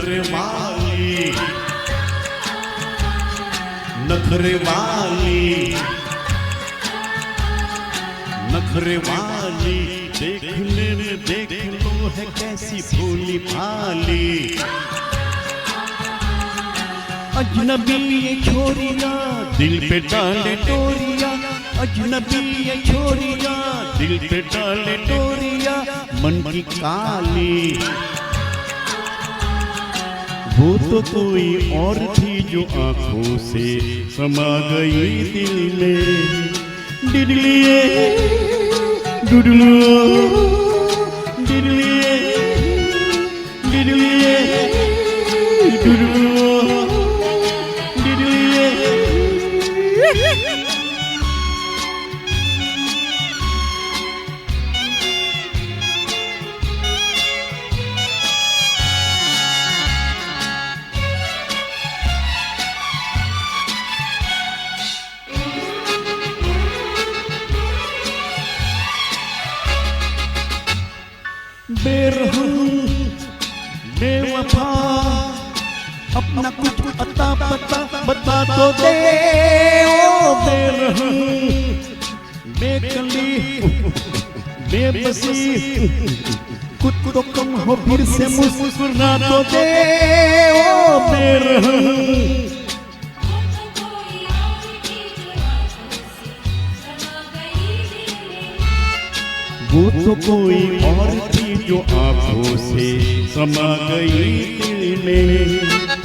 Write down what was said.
नखरे वाली, नखरे वाली, नखरे वाली, देखने में देख लो है कैसी भोली भाली। अजनबी ये छोरिया दिल पे डाले डोरिया, अजनबी ये छोरिया दिल पे डाले डोरिया, मन की काली। वो तो कोई और थी जो आंखों से समा गई दिल में। डिडलिए डुडलू, डिडलिए डिडलिए डुडलू, डिडलिए। बेरहम बेवफा अपना कुछ अता पता बता तो दे। ओ बेरहम बेकली बेबसी कुछ तो कम हो फिर से मुस्कुरा तो दे। ओ बेरहम वो तो कोई और थी जो आंखों से समा गई दिल में।